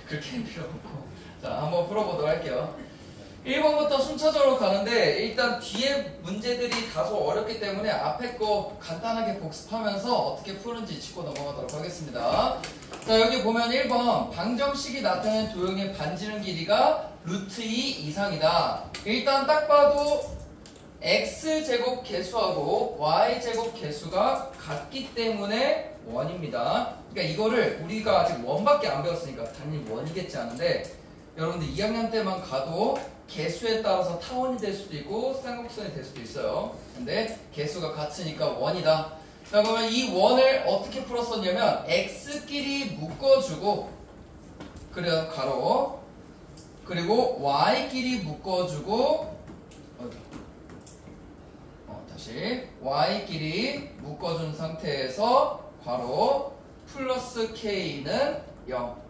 그렇게 필요 없고. 자, 한번 풀어보도록 할게요. 1번부터 순차적으로 가는데 일단 뒤에 문제들이 다소 어렵기 때문에 앞에 거 간단하게 복습하면서 어떻게 푸는지 짚고 넘어가도록 하겠습니다. 자, 여기 보면 1번 방정식이 나타낸 도형의 반지름 길이가 루트 2 이상이다. 일단 딱 봐도 x제곱 개수하고 y제곱 개수가 같기 때문에 원입니다. 그러니까 이거를 우리가 아직 원밖에 안 배웠으니까 당연히 원이겠지 않은데 여러분들 2학년 때만 가도 개수에 따라서 타원이 될 수도 있고 쌍곡선이 될 수도 있어요. 근데 개수가 같으니까 원이다. 자, 그러면 이 원을 어떻게 풀었었냐면 x끼리 묶어주고 그래 가로 그리고 y끼리 묶어주고 다시 y끼리 묶어준 상태에서 괄호 플러스 k는 0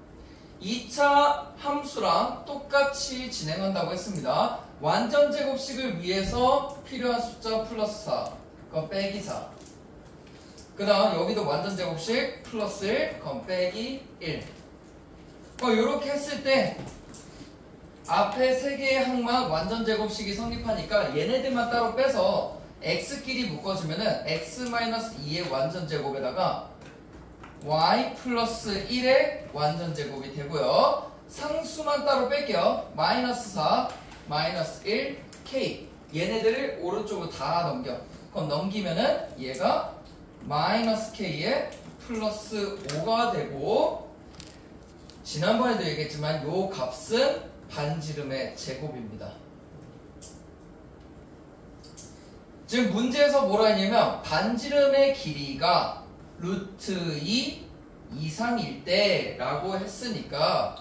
2차 함수랑 똑같이 진행한다고 했습니다. 완전 제곱식을 위해서 필요한 숫자 플러스 4 그럼 빼기 4 그 다음 여기도 완전 제곱식 플러스 1 그럼 빼기 1 이렇게 했을 때 앞에 3개의 항만 완전 제곱식이 성립하니까 얘네들만 따로 빼서 x끼리 묶어주면은 x-2의 완전 제곱에다가 y 플러스 1의 완전 제곱이 되고요. 상수만 따로 뺄게요. 마이너스 4, 마이너스 1, k 얘네들을 오른쪽으로 다 넘겨. 그럼 넘기면은 얘가 마이너스 k에 플러스 5가 되고 지난번에도 얘기했지만 요 값은 반지름의 제곱입니다. 지금 문제에서 뭐라 했냐면 반지름의 길이가 루트 2 이상일 때 라고 했으니까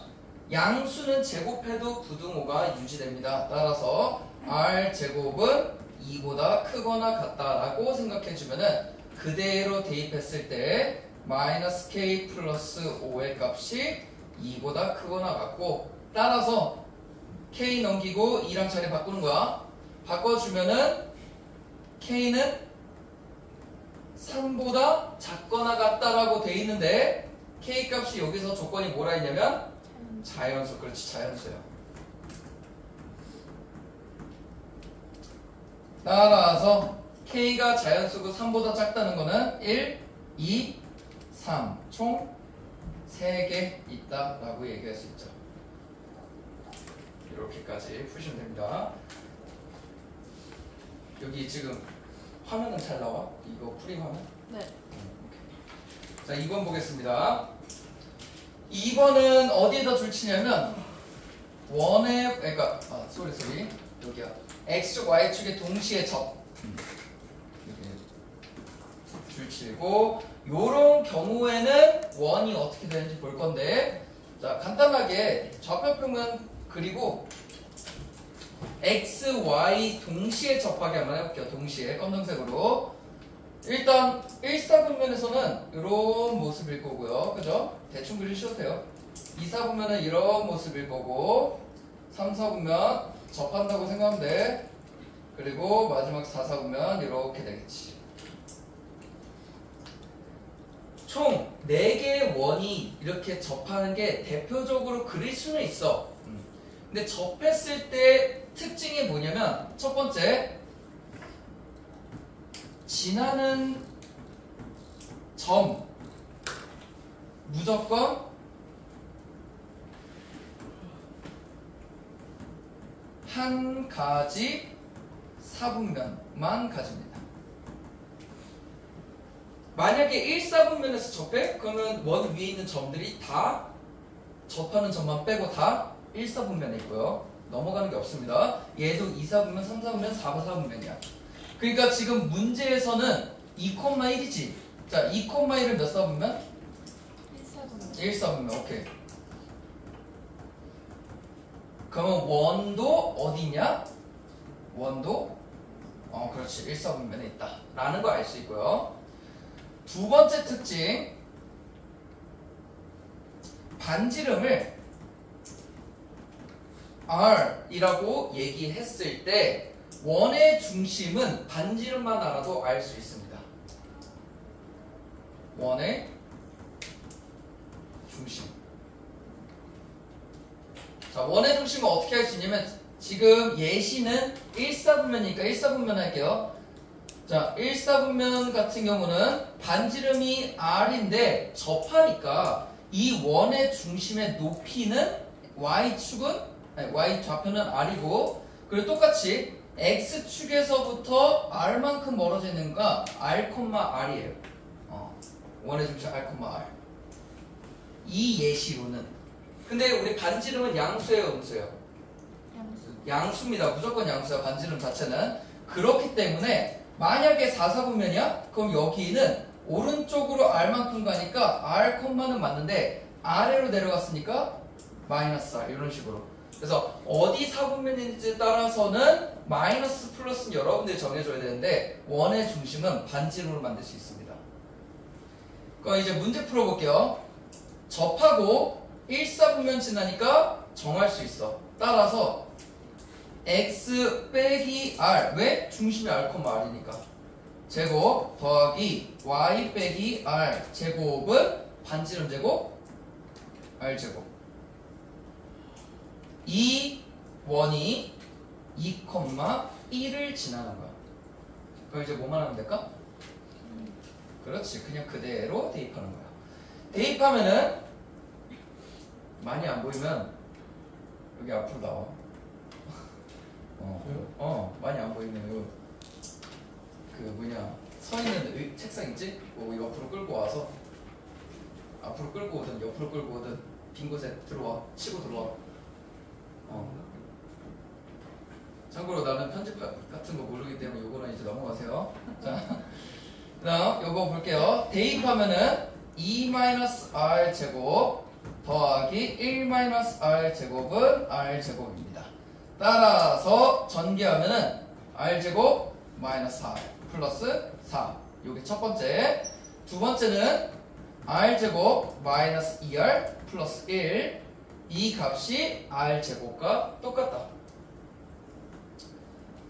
양수는 제곱해도 부등호가 유지됩니다. 따라서 r제곱은 2보다 크거나 같다라고 생각해주면은 그대로 대입했을 때 마이너스 k 플러스 5의 값이 2보다 크거나 같고 따라서 k 넘기고 2랑 자리 바꾸는 거야. 바꿔주면은 k는 3보다 작거나 같다라고 돼 있는데 k 값이 여기서 조건이 뭐라 했냐면 자연수. 그렇지, 자연수예요. 따라서 k가 자연수고 3보다 작다는 거는 1, 2, 3 총 3개 있다라고 얘기할 수 있죠. 이렇게까지 푸시면 됩니다. 여기 지금 화면은 잘 나와? 이거 프림 화면? 네. 자, 2번 보겠습니다. 2번은 어디에다 줄치냐면 원의 그러니까 쏘리 여기야. x축 y축의 동시에 접 이렇게 줄치고 요런 경우에는 원이 어떻게 되는지 볼 건데 자, 간단하게 좌표평면 그리고 x, y 동시에 접하게 한번 해볼게요. 동시에 검정색으로 일단 1사분면에서는 이런 모습일 거고요. 그죠? 대충 그리셔도 돼요. 2사분면은 이런 모습일 거고 3사분면 접한다고 생각하면 돼. 그리고 마지막 4사분면 이렇게 되겠지. 총 4개의 원이 이렇게 접하는 게 대표적으로 그릴 수는 있어. 근데 접했을 때 특징이 뭐냐면 첫 번째 지나는 점 무조건 한 가지 사분면만 가집니다. 만약에 1사분면에서 접해? 그러면 원 위에 있는 점들이 다 접하는 점만 빼고 다 1사분면에 있고요. 넘어가는 게 없습니다. 얘도 2사분면, 3사분면, 4사분면이야. 그러니까 지금 문제에서는 2,1이지. 자, 2,1은 몇 사분면? 1사분면. 1사분면. 오케이. 그러면 원도 어디냐? 원도 그렇지. 1사분면에 있다. 라는 거 알 수 있고요. 두 번째 특징. 반지름을 R이라고 얘기했을 때 원의 중심은 반지름만 알아도 알 수 있습니다. 원의 중심. 자, 원의 중심은 어떻게 할 수 있냐면 지금 예시는 1사분면이니까 1사분면 할게요. 자, 1사분면 같은 경우는 반지름이 r인데 접하니까 이 원의 중심의 높이는 y축은 아니, y 좌표는 r이고 그리고 똑같이 x축에서부터 r만큼 멀어져 있는 거가 r, r이에요. 원의 중심 r, r. 이 예시로는. 근데 우리 반지름은 양수예요, 음수예요? 양수입니다. 무조건 양수야, 반지름 자체는. 그렇기 때문에 만약에 4사분면이야? 그럼 여기는 오른쪽으로 r만큼 가니까 r는 맞는데 아래로 내려갔으니까 마이너스 r 이런 식으로. 그래서 어디 사분면인지 따라서는 마이너스 플러스는 여러분들이 정해줘야 되는데 원의 중심은 반지름으로 만들 수 있습니다. 그럼 이제 문제 풀어볼게요. 접하고 1사분면 지나니까 정할 수 있어. 따라서 x 빼기 r, 왜? 중심이 r, r이니까 제곱 더하기 y 빼기 r 제곱은 반지름 제곱 r 제곱. 이 원이 2,1을 지나는 거야. 그럼 이제 뭐만 하면 될까? 그렇지, 그냥 그대로 대입하는 거야. 대입하면은 많이 안 보이면 여기 앞으로 나와. 많이 안 보이면 그 뭐냐 서 있는 책상 있지? 옆으로 끌고 와서 앞으로 끌고 오든 옆으로 끌고 오든 빈 곳에 들어와, 치고 들어와. 참고로 나는 편집 같은 거 모르기 때문에 요거는 이제 넘어가세요. 자, 그다음 요거 볼게요. 대입하면은 2-r 제곱 더하기 1-r 제곱은 r 제곱입니다. 따라서 전개하면은 r 제곱 마이너스 4 플러스 4. 요게 첫 번째. 두 번째는 r 제곱 마이너스 2r 플러스 1. 이 값이 r 제곱과 똑같다.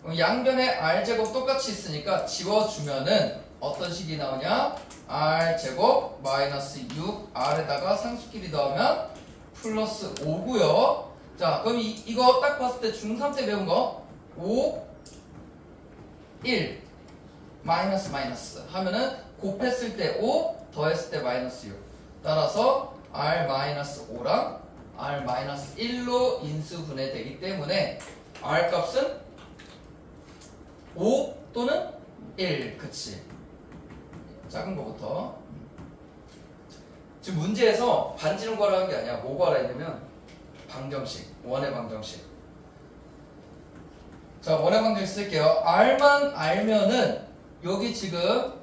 그럼 양변에 r 제곱 똑같이 있으니까 지워주면은 어떤 식이 나오냐? r 제곱 마이너스 6r에다가 상수끼리 더하면 플러스 5고요. 자, 그럼 이거 딱 봤을 때 중3 때 배운 거 5, 1 마이너스 마이너스 하면은 곱했을 때 5 더했을 때 마이너스 6. 따라서 r 마이너스 5랑 r 마이너스 1로 인수분해되기 때문에 r 값은 5 또는 1. 그치, 작은 거부터. 지금 문제에서 반지름 구하라는 게 아니야. 뭐 구하라 했냐면 방정식, 원의 방정식. 자, 원의 방정식 쓸게요. r만 알면은 여기 지금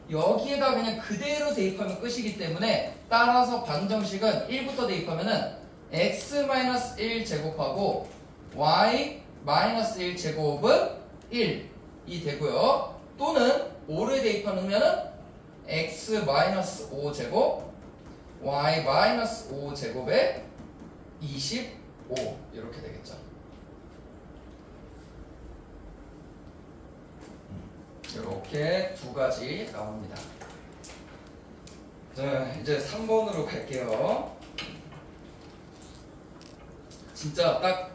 여기에다 그냥 그대로 대입하면 끝이기 때문에 따라서 방정식은 1부터 대입하면은 x-1 제곱하고 y-1 제곱은 1이 되고요. 또는 5를 대입하면은 x-5 제곱 y-5 제곱에 25 이렇게 되겠죠. 이렇게 두 가지 나옵니다. 자, 이제 3번으로 갈게요. 진짜 딱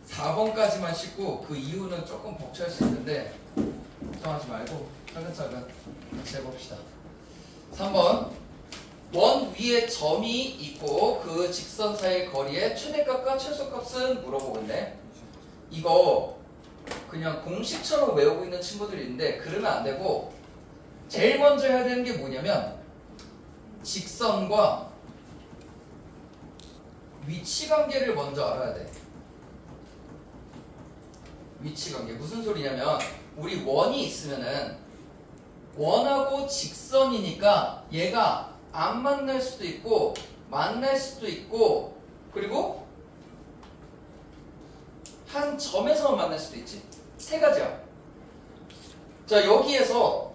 4번까지만 씻고 그 이후는 조금 벅찰 수 있는데 걱정하지 말고 차근차근 같이 해봅시다. 3번. 원 위에 점이 있고 그 직선 사이의 거리의 최대값과 최소값은 물어보고 있네. 이거 그냥 공식처럼 외우고 있는 친구들이 있는데 그러면 안 되고 제일 먼저 해야 되는 게 뭐냐면 직선과 위치 관계를 먼저 알아야 돼. 위치 관계 무슨 소리냐면 우리 원이 있으면은 원하고 직선이니까 얘가 안 만날 수도 있고 만날 수도 있고 그리고 한 점에서만 만날 수도 있지. 세 가지야. 자, 여기에서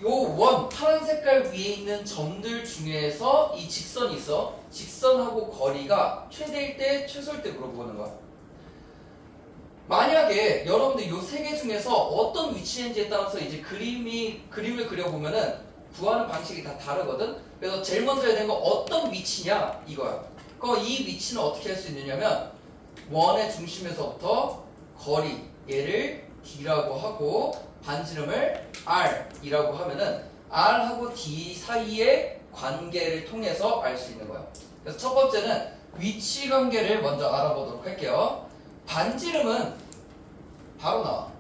요 원 파란 색깔 위에 있는 점들 중에서 이 직선이 있어. 직선하고 거리가 최대일 때 최소일 때 물어보는 거야. 만약에 여러분들 요 세 개 중에서 어떤 위치인지에 따라서 이제 그림을 그려보면은 구하는 방식이 다 다르거든. 그래서 제일 먼저 해야 되는 건 어떤 위치냐 이거야. 그럼 이 위치는 어떻게 할 수 있느냐면 원의 중심에서부터 거리 얘를 D라고 하고 반지름을 R이라고 하면은 R하고 D 사이의 관계를 통해서 알 수 있는 거예요. 그래서 첫 번째는 위치 관계를 먼저 알아보도록 할게요. 반지름은 바로 나와.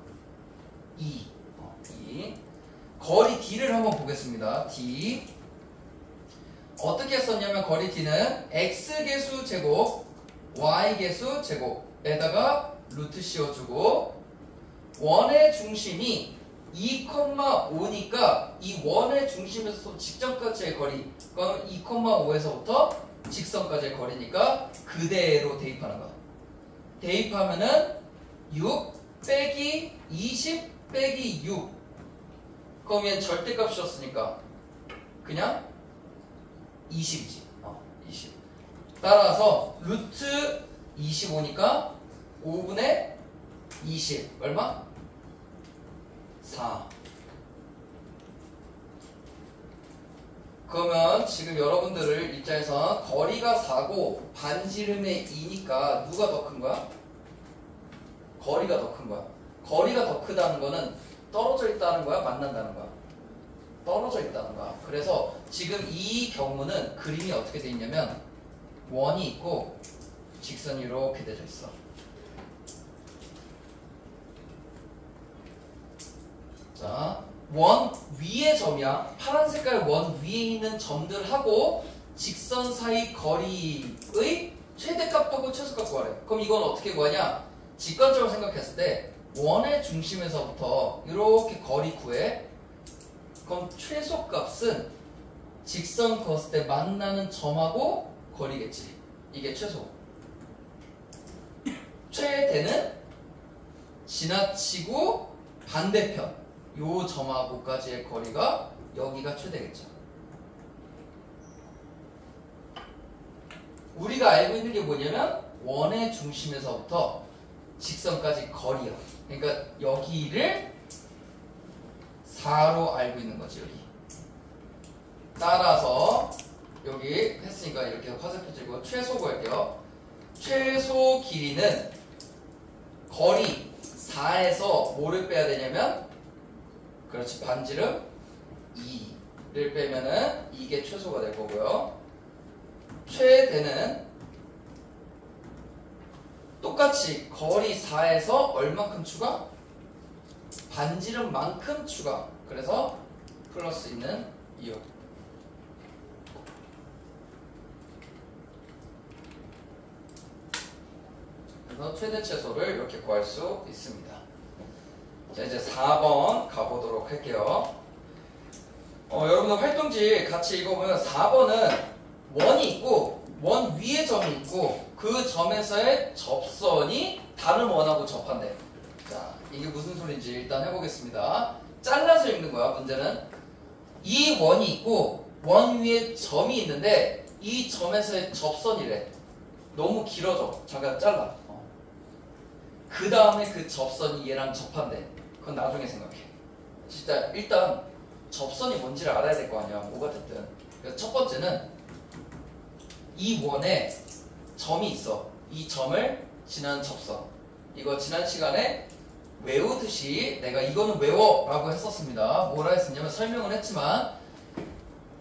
2. 거리 D를 한번 보겠습니다. D. 어떻게 썼냐면 거리 D는 X개수 제곱, Y개수 제곱에다가 루트 씌워주고 원의 중심이 2,5니까 이 원의 중심에서 직선까지의 거리 그럼 2,5에서부터 직선까지의 거리니까 그대로 대입하는 거야. 대입하면은 6 빼기 20 빼기 6 그럼 얘는 절대값이었으니까 그냥 20이지. 20 따라서 루트 25니까 5분의 20 얼마? 4. 그러면 지금 여러분들을 입장에서 거리가 4고 반지름의 2니까 누가 더 큰 거야? 거리가 더 큰 거야. 거리가 더 크다는 거는 떨어져 있다는 거야? 만난다는 거야? 떨어져 있다는 거야. 그래서 지금 이 경우는 그림이 어떻게 돼 있냐면 원이 있고 직선이 이렇게 되어 있어. 자, 원 위의 점이야. 파란 색깔 원 위에 있는 점들하고 직선 사이 거리의 최대값하고 최소값 구하래. 그럼 이건 어떻게 구하냐? 직관적으로 생각했을 때 원의 중심에서부터 이렇게 거리 구해. 그럼 최소값은 직선 그었을 때 만나는 점하고 거리겠지. 이게 최소. 최대는 지나치고 반대편 요 점하고까지의 거리가 여기가 최대겠죠. 우리가 알고 있는 게 뭐냐면 원의 중심에서부터 직선까지 거리야. 그러니까 여기를 4로 알고 있는 거지. 여기. 따라서 여기 했으니까 이렇게 화살표 찍고 최소 구할게요. 최소 길이는 거리 4에서 뭐를 빼야 되냐면 그렇지 반지름 2를 빼면은 이게 최소가 될 거고요. 최대는 똑같이 거리 4에서 얼만큼 추가? 반지름만큼 추가. 그래서 플러스 있는 2요. 그래서 최대 최소를 이렇게 구할 수 있습니다. 자, 이제 4번 가보도록 할게요. 여러분들 활동지 같이 읽어보면 4번은 원이 있고 원 위에 점이 있고 그 점에서의 접선이 다른 원하고 접한대. 자, 이게 무슨 소리인지 일단 해보겠습니다. 잘라서 읽는 거야. 문제는 이 원이 있고 원 위에 점이 있는데 이 점에서의 접선이래. 너무 길어져. 잠깐 잘라. 그 다음에 그 접선이 얘랑 접한대. 그건 나중에 생각해. 진짜 일단 접선이 뭔지를 알아야 될 거 아니야. 뭐가 됐든. 그래서 첫 번째는 이 원에 점이 있어. 이 점을 지나는 접선. 이거 지난 시간에 외우듯이 내가 이거는 외워 라고 했었습니다. 뭐라 했었냐면 설명을 했지만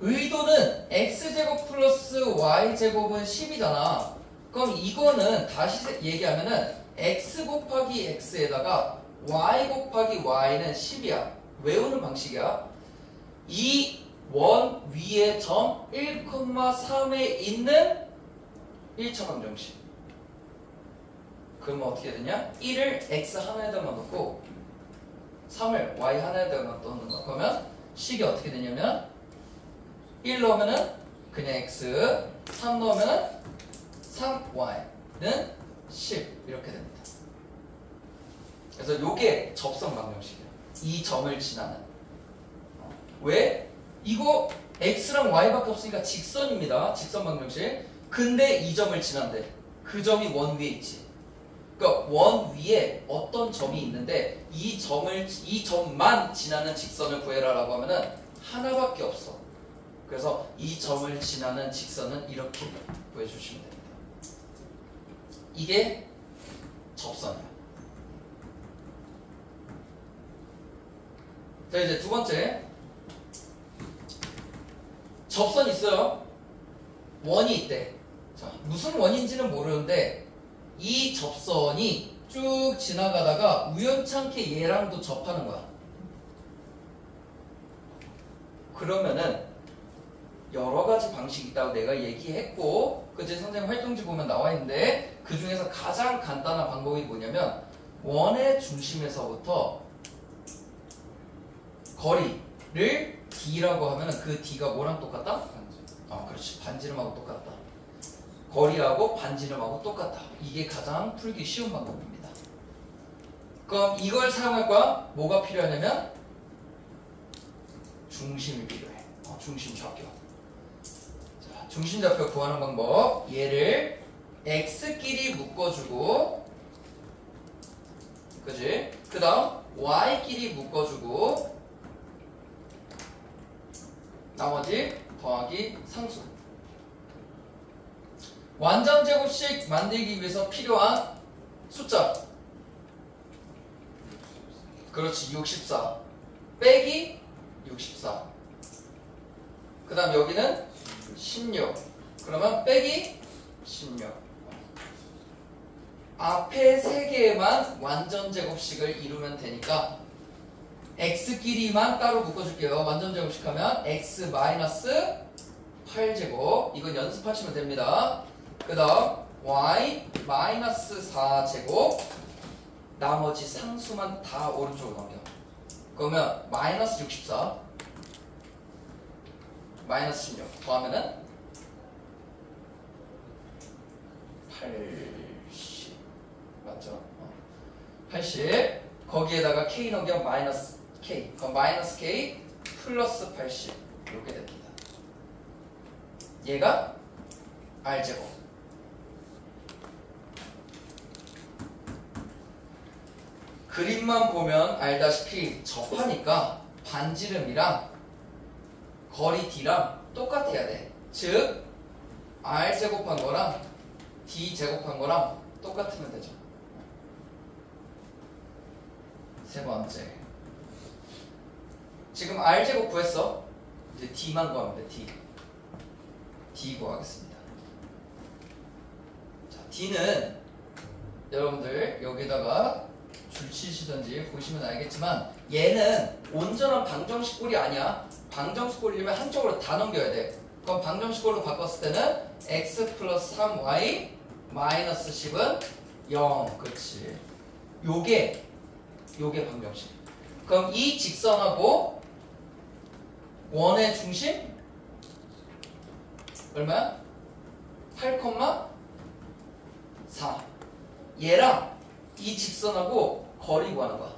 의도는 x제곱 플러스 y제곱은 10이잖아. 그럼 이거는 다시 얘기하면은 x 곱하기 x에다가 y 곱하기 y는 10이야. 외우는 방식이야. 이 원 위에 점 1,3에 있는 1차 방정식. 그러면 어떻게 되냐? 1을 x 하나에다가 넣고 3을 y 하나에다가 넣는 거. 그러면 식이 어떻게 되냐면 1 넣으면은 그냥 x, 3 넣으면은 3y는 10 이렇게 됩니다. 그래서 요게 접선 방정식이야. 이 점을 지나는. 왜? 이거 x랑 y밖에 없으니까 직선입니다. 직선 방정식. 근데 이 점을 지난대. 그 점이 원 위에 있지. 그러니까 원 위에 어떤 점이 있는데 이 점만 지나는 직선을 구해라라고 하면은 하나밖에 없어. 그래서 이 점을 지나는 직선은 이렇게 구해주시면 됩니다. 이게 자, 이제 두 번째. 접선이 있어요. 원이 있대. 자, 무슨 원인지는 모르는데 이 접선이 쭉 지나가다가 우연찮게 얘랑도 접하는 거야. 그러면은 여러 가지 방식이 있다고 내가 얘기했고, 그제 선생님 활동지 보면 나와 있는데 그 중에서 가장 간단한 방법이 뭐냐면 원의 중심에서부터 거리를 D라고 하면은 그 D가 뭐랑 똑같다? 그렇지. 반지름하고 똑같다. 거리하고 반지름하고 똑같다. 이게 가장 풀기 쉬운 방법입니다. 그럼 이걸 사용할 거야? 뭐가 필요하냐면 중심이 필요해. 중심좌표. 자, 중심좌표 구하는 방법. 얘를 x끼리 묶어주고, 그지? 그 다음 y끼리 묶어주고, 나머지 더하기 상수. 완전 제곱식 만들기 위해서 필요한 숫자. 그렇지. 64 빼기 64. 그 다음 여기는 16. 그러면 빼기 16. 앞에 세 개만 완전 제곱식을 이루면 되니까 x끼리만 따로 묶어줄게요. 완전 제곱식 하면 x 마이너스 8제곱. 이건 연습하시면 됩니다. 그 다음 y 마이너스 4제곱. 나머지 상수만 다 오른쪽으로 넘겨. 그러면 마이너스 64 마이너스 16 더하면은 80 맞죠? 80. 거기에다가 k 넘겨 마이너스 k. 그럼 마이너스 k 플러스 80 이렇게 됩니다. 얘가 r제곱. 그림만 보면 알다시피 접하니까 반지름이랑 거리 d랑 똑같아야 돼. 즉 r 제곱한 거랑 d 제곱한 거랑 똑같으면 되죠. 세 번째. 지금 r 제곱 구했어. 이제 d만 구하면 돼. d 구하겠습니다. 자, d는 여러분들 여기다가 줄 치시던지 보시면 알겠지만 얘는 온전한 방정식꼴이 아니야. 방정식꼴이면 한쪽으로 다 넘겨야 돼. 그럼 방정식꼴로 바꿨을 때는 x 플러스 3y 마이너스 10은 0. 그렇지. 요게 방정식. 그럼 이 직선하고 원의 중심 얼마야? 8,4. 얘랑 이 직선하고 거리 구하는 거야.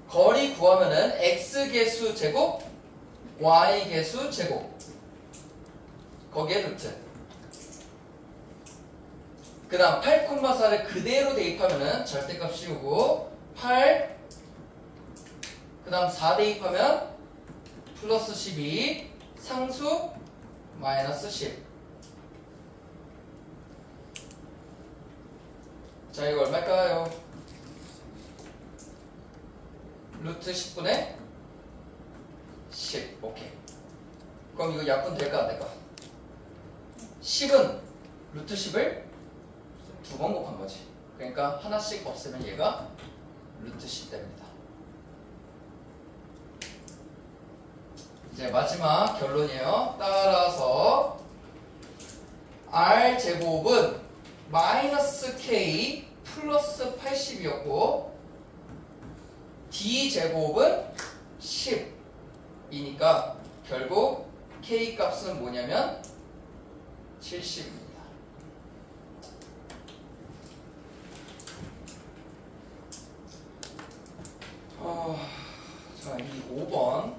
거리 구하면은 x 개수 제곱 y 개수 제곱 거기에 루트. 그 다음 8,4를 그대로 대입하면은 절대값 씌우고 8. 그 다음 4 대입하면 플러스 12 상수 마이너스 10. 자, 이거 얼마일까요? 루트 10분의 10. 오케이. 그럼 이거 약분 될까 안 될까? 10은 루트 10을 두 번 곱한 거지. 그러니까 하나씩 없애면 얘가 루트 10 됩니다. 이제 마지막 결론이에요. 따라서 r 제곱은 마이너스 k 플러스 80이었고 d 제곱은 10이니까 결국 k 값은 뭐냐면 70입니다. 자, 이 5번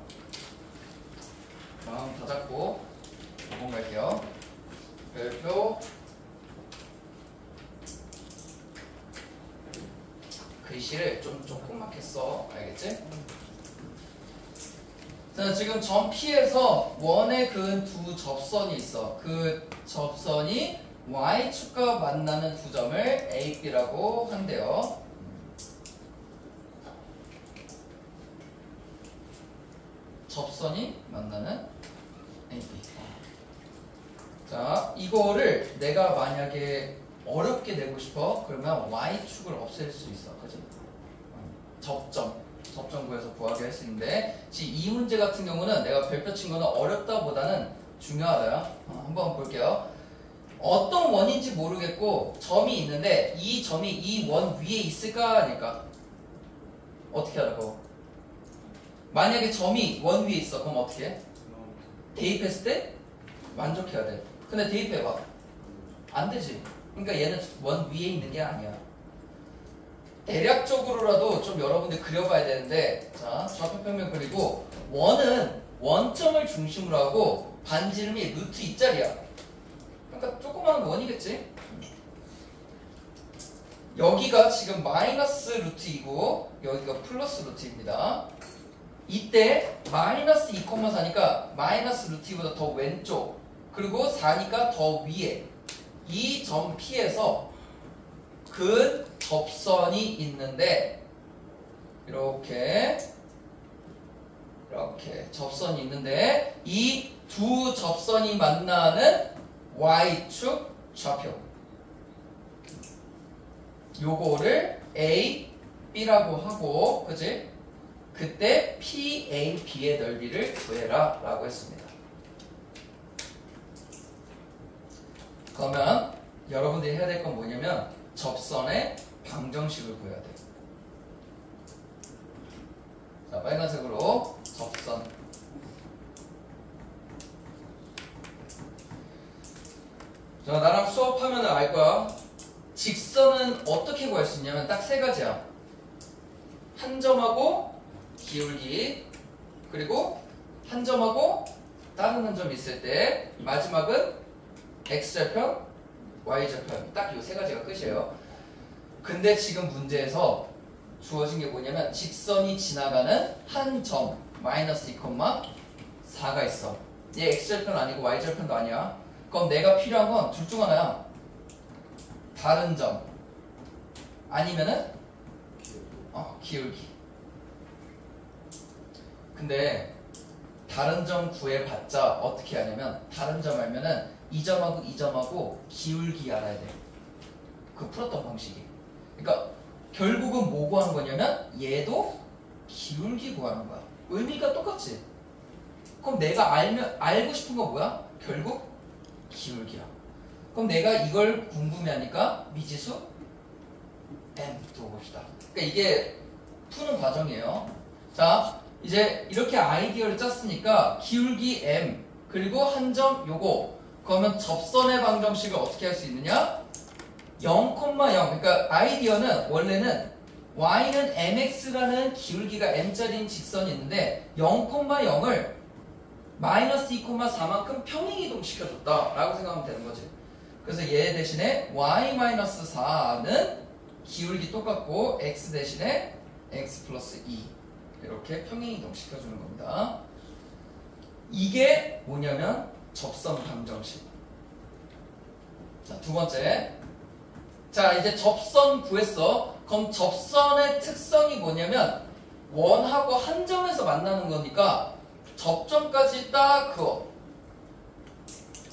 마음 다잡고 5번 갈게요. 별표 글씨를 좀 조그맣게 써. 알겠지? 자, 지금 점 P에서 원에 그은 두 접선이 있어. 그 접선이 Y축과 만나는 두 점을 A, B라고 한대요. 접선이 만나는 AB. 자, 이거를 내가 만약에 어렵게 내고 싶어 그러면 y축을 없앨 수 있어. 그지? 접점 구해서 구하게 할 수 있는데 지금 이 문제 같은 경우는 내가 별표 친 거는 어렵다보다는 중요하다. 한번 볼게요. 어떤 원인지 모르겠고 점이 있는데 이 점이 이 원 위에 있을까 아닐까? 어떻게 알고? 만약에 점이 원 위에 있어 그럼 어떻게 해? 대입했을 때 만족해야 돼. 근데 대입해봐. 안 되지. 그러니까 얘는 원 위에 있는 게 아니야. 대략적으로라도 좀 여러분들 그려봐야 되는데 자 좌표평면 그리고 원은 원점을 중심으로 하고 반지름이 루트 2짜리야. 그러니까 조그마한 원이겠지? 여기가 지금 마이너스 루트 2고 여기가 플러스 루트입니다. 이때 마이너스 2,4니까 마이너스 루트 2보다 더 왼쪽 그리고 4니까 더 위에 이 점 P에서 근 접선이 있는데 이렇게 접선이 있는데 이 두 접선이 만나는 Y축 좌표 요거를 A, B라고 하고 그치? 그때 PAB의 넓이를 구해라 라고 했습니다. 그러면 여러분들이 해야 될 건 뭐냐면 접선의 방정식을 구해야 돼. 자, 빨간색으로 접선. 자, 나랑 수업하면 알 거야. 직선은 어떻게 구할 수 있냐면 딱 세 가지야. 한 점하고 기울기 그리고 한 점하고 다른 한 점이 있을 때 마지막은 x좌편, y좌편 딱 이 세 가지가 끝이에요. 근데 지금 문제에서 주어진 게 뭐냐면 직선이 지나가는 한 점 마이너스 2,4가 있어. 얘 x좌편 아니고 y좌편도 아니야. 그럼 내가 필요한 건 둘 중 하나야. 다른 점 아니면은 기울기. 근데 다른 점 구해봤자 어떻게 하냐면 다른 점 알면은 이 점하고 이 점하고 기울기 알아야 돼. 그 풀었던 방식이. 그러니까 결국은 뭐 구하는 거냐면 얘도 기울기 구하는 거야. 의미가 똑같지. 그럼 내가 알고 싶은 건 뭐야? 결국 기울기야. 그럼 내가 이걸 궁금해하니까 미지수 m 두어봅시다. 그러니까 이게 푸는 과정이에요. 자, 이제 이렇게 아이디어를 짰으니까 기울기 m 그리고 한 점 요거 그러면 접선의 방정식을 어떻게 할 수 있느냐? 0,0 그러니까 아이디어는 원래는 y는 mx라는 기울기가 m짜리인 직선이 있는데 0,0을 마이너스 2,4만큼 평행이동 시켜줬다 라고 생각하면 되는 거지. 그래서 얘 대신에 y-4는 기울기 똑같고 x 대신에 x 플러스 2 이렇게 평행이동 시켜주는 겁니다. 이게 뭐냐면 접선 방정식. 자, 두 번째. 자, 이제 접선 구했어. 그럼 접선의 특성이 뭐냐면 원하고 한 점에서 만나는 거니까 접점까지 딱 그어.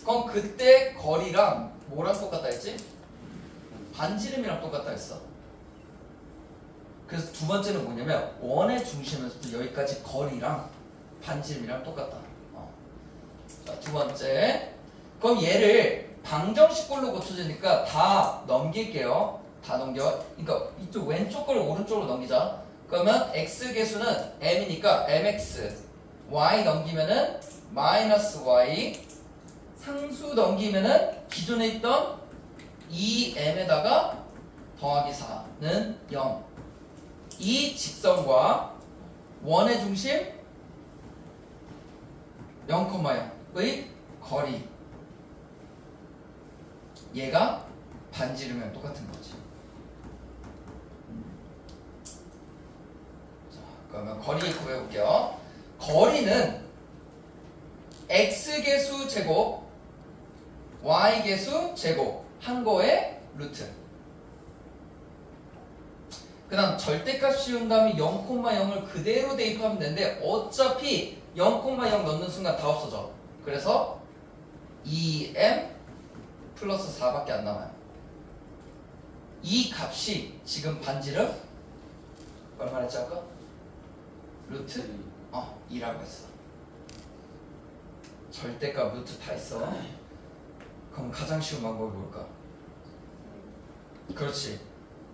그럼 그때 거리랑 뭐랑 똑같다 했지? 반지름이랑 똑같다 했어. 그래서 두 번째는 뭐냐면 원의 중심에서부터 여기까지 거리랑 반지름이랑 똑같다. 자, 두 번째. 그럼 얘를 방정식꼴로 고쳐지니까 다 넘길게요. 다 넘겨. 그러니까 이쪽 왼쪽 걸 오른쪽으로 넘기자. 그러면 x 계수는 m이니까 mx y 넘기면은 마이너스 y 상수 넘기면은 기존에 있던 2m에다가 더하기 4는 0. 이 직선과 원의 중심 0,0의 거리 얘가 반지름이랑 똑같은 거지. 자, 그러면 거리 구해볼게요. 거리는 x계수 제곱 y계수 제곱 한 거의 루트. 그 다음 절대값 씌운 다음에 0,0을 그대로 대입하면 되는데 어차피 0,0 넣는 순간 다 없어져. 그래서 2m 플러스 4밖에 안 남아요. 이 값이 지금 반지름 얼마랬지 아까? 루트? 2라고 했어. 절대값 루트 다 있어. 그럼 가장 쉬운 방법이 뭘까? 그렇지.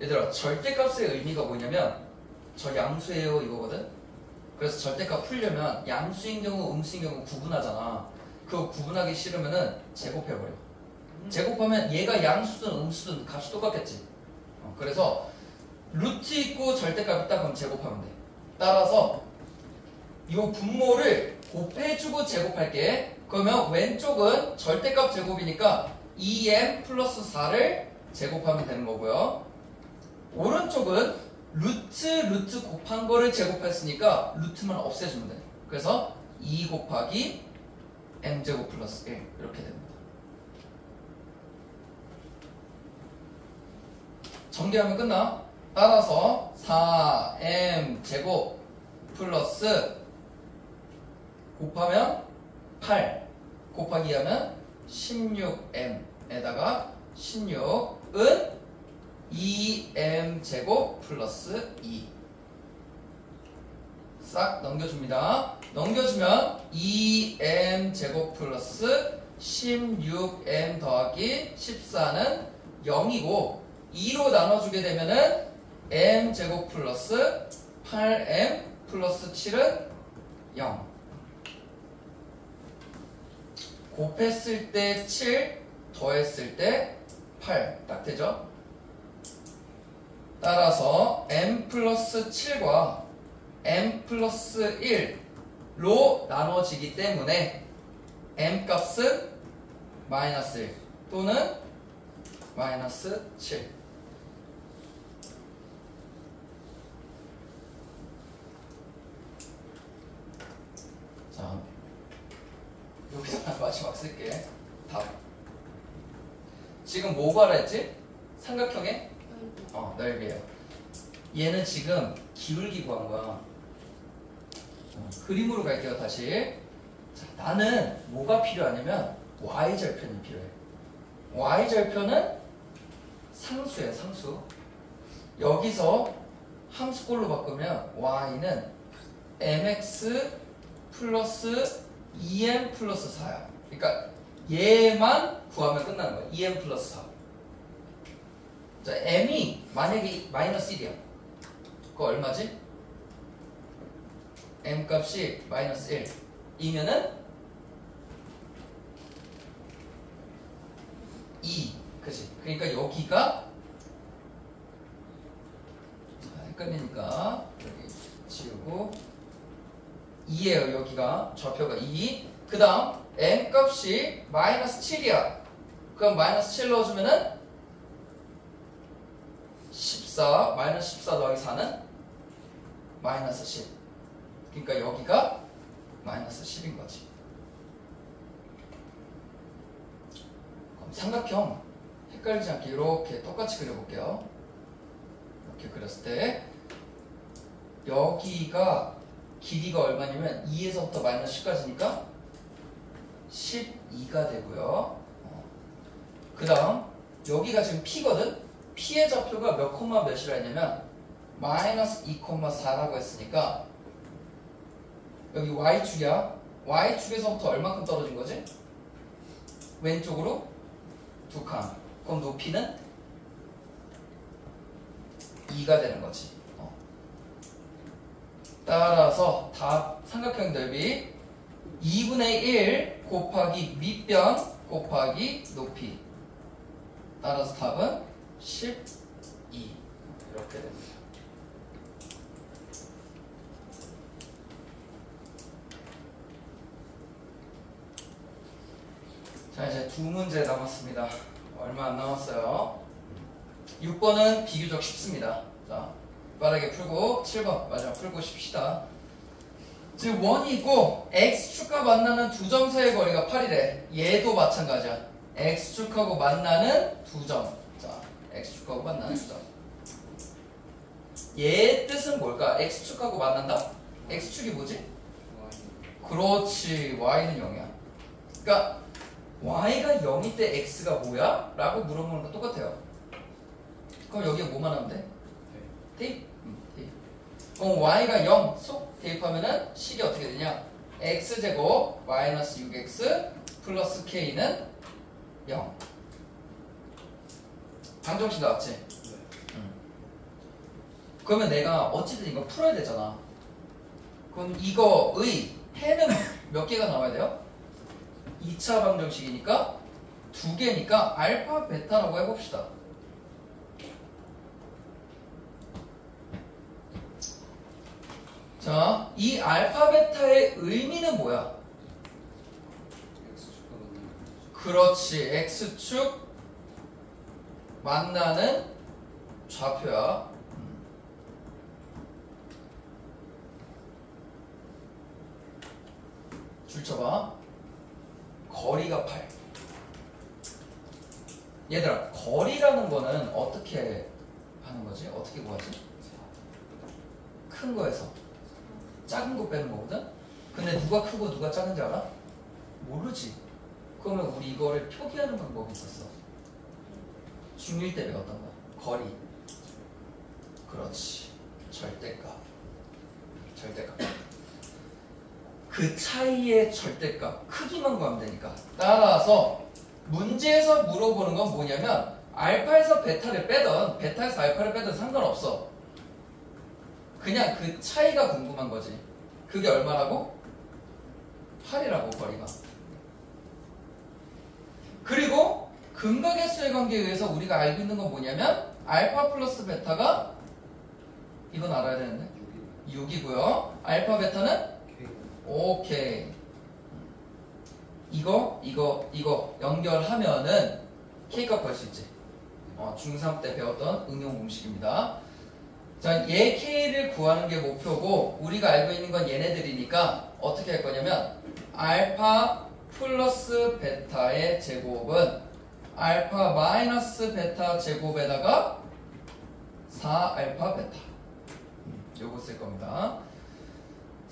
얘들아, 절대값의 의미가 뭐냐면 저 양수예요 이거거든. 그래서 절대값 풀려면 양수인 경우 음수인 경우 구분하잖아. 그거 구분하기 싫으면은 제곱해버려. 제곱하면 얘가 양수든 음수든 값이 똑같겠지. 그래서 루트 있고 절대값 있다 그럼 제곱하면 돼. 따라서 이 분모를 곱해주고 제곱할게. 그러면 왼쪽은 절대값 제곱이니까 2m 플러스 4를 제곱하면 되는 거고요. 오른쪽은 루트 곱한 거를 제곱했으니까 루트만 없애주면 돼. 그래서 2 곱하기 m제곱 플러스 1 이렇게 됩니다. 전개하면 끝나. 따라서 4m제곱 플러스 곱하면 8 곱하기 하면 16m에다가 16은 2m제곱 플러스 2 싹 넘겨줍니다. 넘겨주면 2m제곱 플러스 16m 더하기 14는 0이고 2로 나눠주게 되면은 m제곱 플러스 8m 플러스 7은 0 곱했을 때 7 더했을 때 8 딱 되죠? 따라서 m 플러스 7과 m 플러스 1로 나눠지기 때문에 m 값은 마이너스 1 또는 마이너스 7 자, 여기서 마지막 쓸게. 답. 지금 뭐 구하랬지? 삼각형의 넓이에요. 얘는 지금 기울기 구한 거야. 그림으로 갈게요. 다시. 자, 나는 뭐가 필요하냐면 y절편이 필요해. y절편은 상수예요. 상수. 여기서 함수꼴로 바꾸면 y는 mx 플러스 2m 플러스 4야. 그러니까 얘만 구하면 끝나는 거야. 2m 플러스 4. 자, m이 만약에 마이너스 1이야. 그거 얼마지? m 값이 마이너스 1이면은 2. 그치? 그러니까 여기가 자, 헷갈리니까 여기 지우고 2예요. 여기가 좌표가 2. 그 다음 m 값이 마이너스 7이야. 그럼 마이너스 7 넣어주면은 14 마이너스 14 더하기 4는 마이너스 10. 그러니까 여기가 마이너스 10인 거지. 그럼 삼각형 헷갈리지 않게 이렇게 똑같이 그려볼게요. 이렇게 그렸을 때 여기가 길이가 얼마냐면 2에서부터 마이너스 10까지니까 12가 되고요. 그 다음 여기가 지금 P거든? P의 좌표가 몇 콤마 몇이라 했냐면 마이너스 2,4라고 했으니까 여기 Y축이야. Y축에서부터 얼마큼 떨어진 거지? 왼쪽으로 2칸. 그럼 높이는 2가 되는 거지. 따라서 답 삼각형 넓이 2분의 1 곱하기 밑변 곱하기 높이. 따라서 답은 12 이렇게 됩니다. 자, 이제 두 문제 남았습니다. 얼마 안 남았어요. 6번은 비교적 쉽습니다. 자, 빠르게 풀고 7번 마지막 풀고 쉽시다. 지금 원이 있고 x축과 만나는 두 점 사이의 거리가 8이래. 얘도 마찬가지야. x축하고 만나는 두 점. 자, x축하고 만나는 두 점. 얘의 뜻은 뭘까? x축하고 만난다? x축이 뭐지? 그렇지. y는 0이야. 그러니까 y가 0일 때 x가 뭐야? 라고 물어보는 거 똑같아요. 그럼 여기에 뭐만 하면 돼? 대입? 대입. 그럼 y가 0 쏙 대입하면은 식이 어떻게 되냐? x제곱 마이너스 6x 플러스 k는 0. 방정식 나왔지? 그러면 내가 어찌든 이거 풀어야 되잖아. 그럼 이거의 해는 몇 개가 나와야 돼요? 2차 방정식이니까 2개니까 알파 베타라고 해봅시다. 자, 이 알파 베타의 의미는 뭐야? 그렇지. x축 만나는 좌표야. 줄 쳐봐. 거리가 8. 얘들아, 거리라는 거는 어떻게 하는 거지? 어떻게 구하지? 큰 거에서 작은 거 빼는 거거든? 근데 누가 크고 누가 작은지 알아? 모르지. 그러면 우리 이거를 표기하는 방법이 있었어. 중1 때 배웠던 거야. 거리. 그렇지. 절대값. 절대값. 그 차이의 절대값 크기만 구하면 되니까. 따라서 문제에서 물어보는 건 뭐냐면 알파에서 베타를 빼던 베타에서 알파를 빼던 상관없어. 그냥 그 차이가 궁금한 거지. 그게 얼마라고? 8이라고 거리가. 그리고 근각의 관계에 의해서 우리가 알고 있는 건 뭐냐면 알파 플러스 베타가 이건 알아야 되는데 6이고요. 알파 베타는 오케이. 이거 연결하면은 K값 구할 수 있지. 중3 때 배웠던 응용 공식입니다. 자, 얘 K를 구하는 게 목표고 우리가 알고 있는 건 얘네들이니까 어떻게 할 거냐면 알파 플러스 베타의 제곱은 알파 마이너스 베타 제곱에다가 4알파 베타. 요거 쓸 겁니다.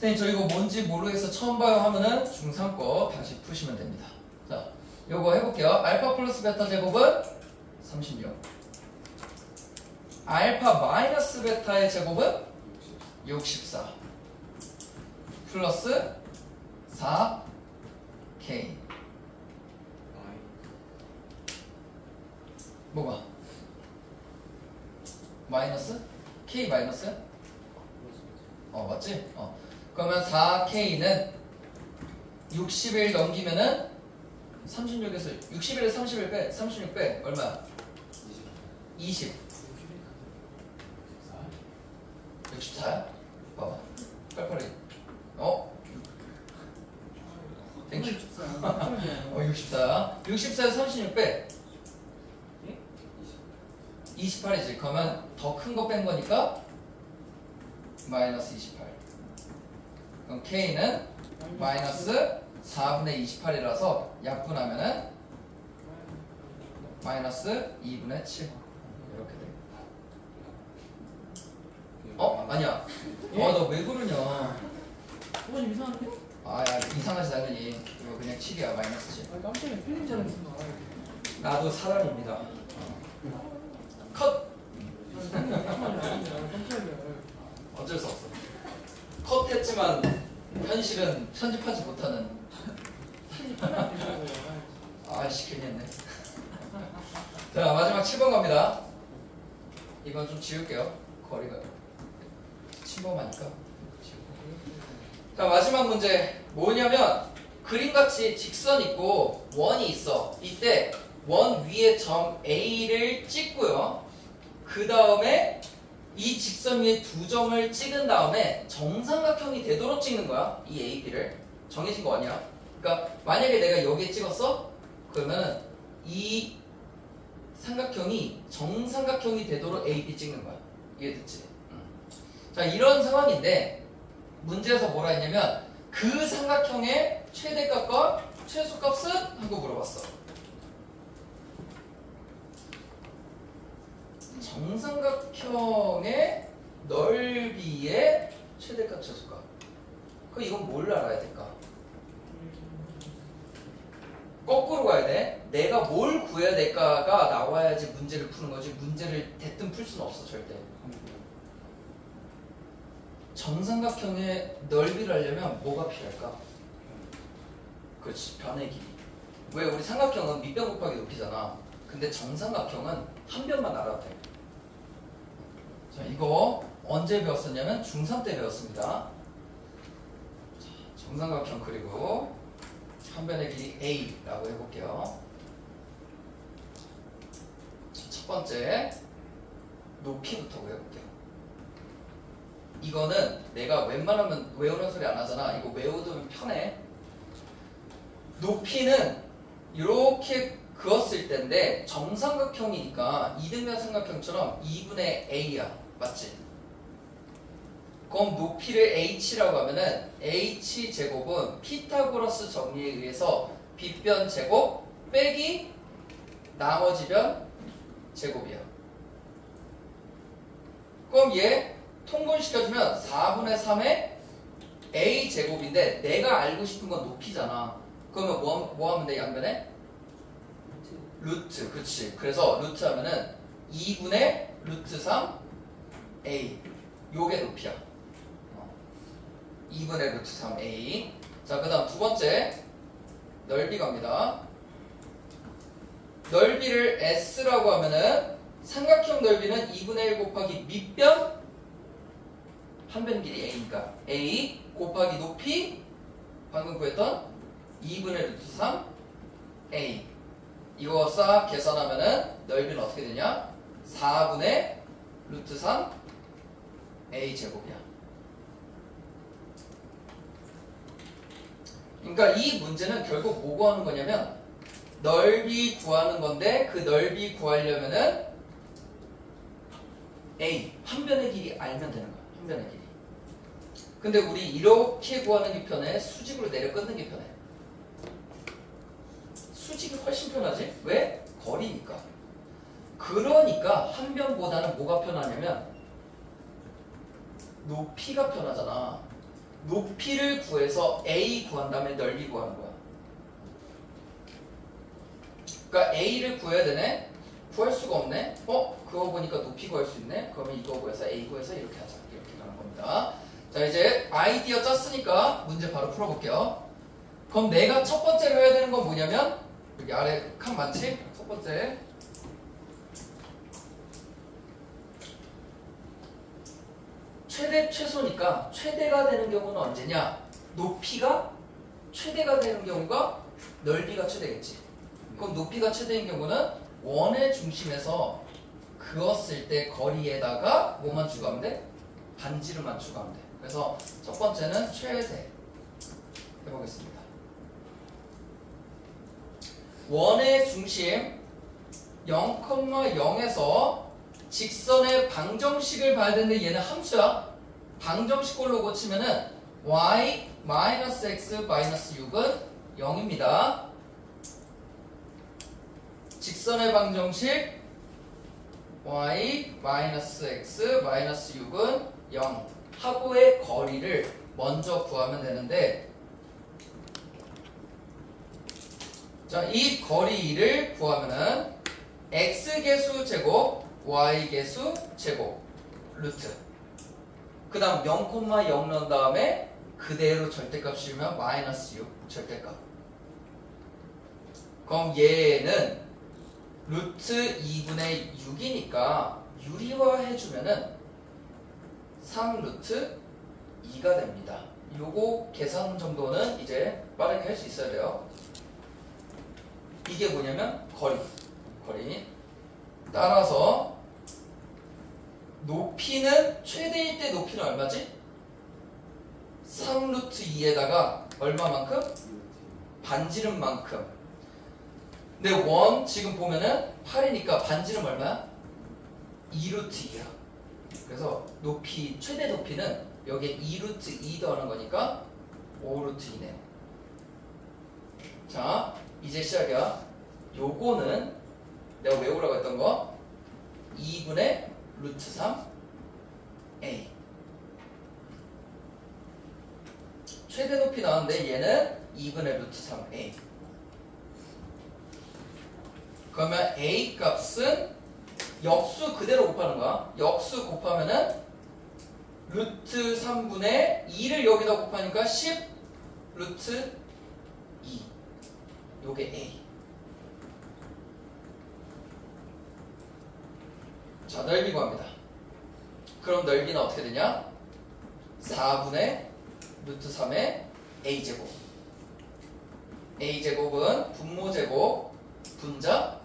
선생님 저 이거 뭔지 모르겠어 처음 봐요 하면은 중3 거 다시 푸시면 됩니다. 자, 요거 해볼게요. 알파 플러스 베타 제곱은 36. 알파 마이너스 베타의 제곱은 64. 플러스 4K. 뭐가? 마이너스? K 마이너스? 맞지? 그러면 4K는 60일 넘기면은 36에서 61에 31 빼, 36 빼 얼마야? 20. 64야? 봐봐. 빨리빨리. 땡큐. 64. 64에서 36 빼. 28이지. 그러면 더 큰 거 뺀 거니까 마이너스 28. 그럼 K는 마이너스 4분의 28이라서 약분하면은 마이너스 2분의 7 이렇게 돼. 아니야. 너 왜 그러냐? 좀 이상한데? 야, 이상하지 당연히. 이거 그냥 7이야. 마이너스 7. 깜짝이야. 필름 잘했어. 나도 사람입니다. 컷. 어쩔 수 없어. 컷했지만 현실은 편집하지 못하는. 시키겠네. 자, 마지막 7번 갑니다. 이건 좀 지울게요. 거리가 침범하니까. 자, 마지막 문제 뭐냐면 그림같이 직선 있고 원이 있어. 이때 원 위에 점 A를 찍고요. 그 다음에 이 직선 위에 두 점을 찍은 다음에 정삼각형이 되도록 찍는 거야. 이 AB를. 정해진 거 아니야. 그러니까 만약에 내가 여기에 찍었어? 그러면 이 삼각형이 정삼각형이 되도록 AB 찍는 거야. 이해됐지? 자, 이런 상황인데 문제에서 뭐라 했냐면 그 삼각형의 최대값과 최소값은? 하고 물어봤어. 정삼각형의 넓이의 최대값 최소값. 그럼 이건 뭘 알아야 될까? 이쪽으로 가야 돼. 내가 뭘 구해야 될까가 나와야지 문제를 푸는 거지. 문제를 대뜸 풀 수는 없어 절대. 정삼각형의 넓이를 하려면 뭐가 필요할까? 그렇지, 변의 길이. 왜? 우리 삼각형은 밑변 곱하기 높이잖아. 근데 정삼각형은 한 변만 알아도 돼. 자, 이거 언제 배웠었냐면 중3 때 배웠습니다. 자, 정삼각형 그리고 한 변의 길이 A라고 해볼게요. 자, 첫 번째 높이부터 외워볼게요. 이거는 내가 웬만하면 외우는 소리 안 하잖아. 이거 외우면 편해. 높이는 이렇게 그었을 때인데 정삼각형이니까 이등변 삼각형처럼 2분의 A야. 맞지? 그럼 높이를 H라고 하면은 H 제곱은 피타고라스 정리에 의해서 빗변 제곱 빼기 나머지 변 제곱이야. 그럼 얘 통분시켜주면 4분의 3의 A 제곱인데 내가 알고 싶은 건 높이잖아. 그러면 뭐 하면 돼? 양변에? 루트. 그치. 그래서 루트 하면은 2분의 루트 3 A. 요게 높이야. 2분의 루트 3 A. 자, 그 다음 두 번째 넓이 갑니다. 넓이를 S라고 하면은 삼각형 넓이는 2분의 1 곱하기 밑변 한 변 길이 A니까 A 곱하기 높이 방금 구했던 2분의 루트 3 A. 이거 싹 계산하면은 넓이는 어떻게 되냐? 4분의 루트 3 A 제곱이야. 그러니까 이 문제는 결국 뭐 구하는 거냐면 넓이 구하는 건데 그 넓이 구하려면은 A 한 변의 길이 알면 되는 거야. 한 변의 길이. 근데 우리 이렇게 구하는 게 편해? 수직으로 내려 끊는 게 편해? 수직이 훨씬 편하지? 왜? 거리니까. 그러니까 한 변보다는 뭐가 편하냐면 높이가 편하잖아. 높이를 구해서 A 구한 다음에 넓이 구하는 거야. 그러니까 A를 구해야 되네? 구할 수가 없네? 그거 보니까 높이 구할 수 있네? 그러면 이거 구해서 A 구해서 이렇게 하자. 이렇게 가는 겁니다. 자, 이제 아이디어 짰으니까 문제 바로 풀어볼게요. 그럼 내가 첫 번째로 해야 되는 건 뭐냐면 여기 아래 칸 많지? 첫 번째 최대 최소니까 최대가 되는 경우는 언제냐? 높이가 최대가 되는 경우가 넓이가 최대겠지. 그럼 높이가 최대인 경우는 원의 중심에서 그었을 때 거리에다가 뭐만 추가하면 돼? 반지름만 추가하면 돼. 그래서 첫 번째는 최대 해보겠습니다. 원의 중심 0,0에서 직선의 방정식을 봐야 되는데 얘는 함수야. 방정식꼴로 고치면은 y-x-6은 0입니다. 직선의 방정식 y-x-6은 0 하고의 거리를 먼저 구하면 되는데 자, 이 거리를 구하면은 x개수 제곱 y개수 제곱 루트 그 다음 0,0 넣은 다음에 그대로 절대값 씌우면 마이너스 6 절대값. 그럼 얘는 루트 2분의 6이니까 유리화해주면은 3루트 2가 됩니다. 요거 계산 정도는 이제 빠르게 할 수 있어야 돼요. 이게 뭐냐면 거리. 따라서 높이는 최대일 때 높이는 얼마지? 3루트 2에다가 얼마만큼? 반지름만큼. 근데 원 지금 보면은 8이니까 반지름 얼마야? 2루트 2야. 그래서 높이 최대 높이는 여기에 2루트 2 더하는 거니까 5루트 2네요. 자, 이제 시작이야. 요거는 내가 외우라고 했던 거 2분의 루트 3 A. 최대 높이 나왔는데 얘는 2분의 루트 3 A. 그러면 A 값은 역수 그대로 곱하는 거야. 역수 곱하면은 루트 3분의 2를 여기다 곱하니까 10 루트 2. 요게 A. 자, 넓이 구합니다. 그럼 넓이는 어떻게 되냐? 4분의 루트 3의 A제곱. A제곱은 분모제곱, 분자,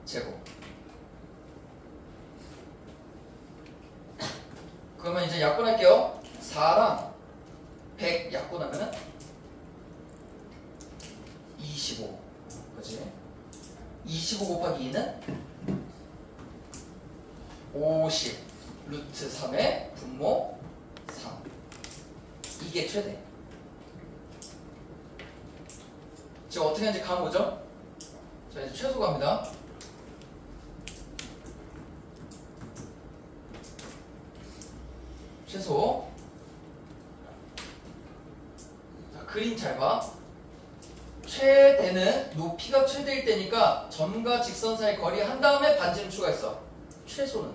제곱. 그러면 이제 약분할게요. 4랑 100 약분하면은 25. 그치? 25 곱하기 2는 50 루트 3의 분모 3. 이게 최대. 지금 어떻게 하는지 감 오죠? 자, 이제 최소 갑니다. 최소. 자, 그림 잘 봐. 최대는 높이가 최대일 때니까 점과 직선 사이 거리 한 다음에 반지름 추가했어. 최소는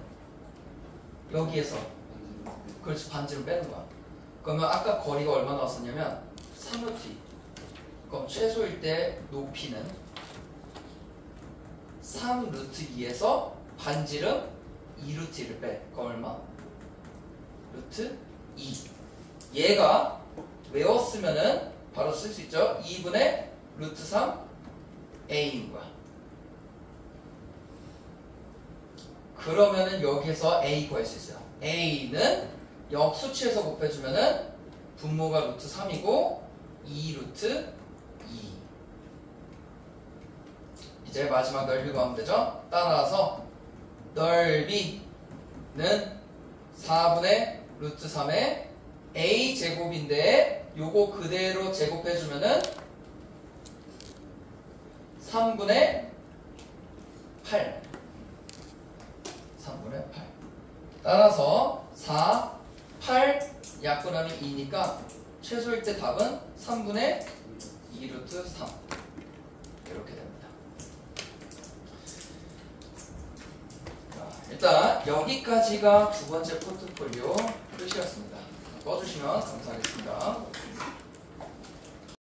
여기에서 그렇지 반지름 빼는 거야. 그러면 아까 거리가 얼마 나왔었냐면 3루트. 그럼 최소일 때 높이는 3루트 2에서 반지름 2루트 1을 빼. 그럼 얼마? 루트 2. 얘가 외웠으면은 바로 쓸 수 있죠. 2분의 루트 3 A인 거야. 그러면은 여기서 A 구할 수 있어요. A는 역수치에서 곱해주면은 분모가 루트 3이고 2 루트 2. 이제 마지막 넓이 구하면 되죠. 따라서 넓이는 4분의 루트 3의 A 제곱인데 요거 그대로 제곱해주면은 3분의 8. 3분의 8. 따라서 4, 8 약분하면 2니까 최소일 때 답은 3분의 2 루트 3. 이렇게 됩니다. 자, 일단 여기까지가 두 번째 포트폴리오 표시였습니다. 꺼주시면 감사하겠습니다.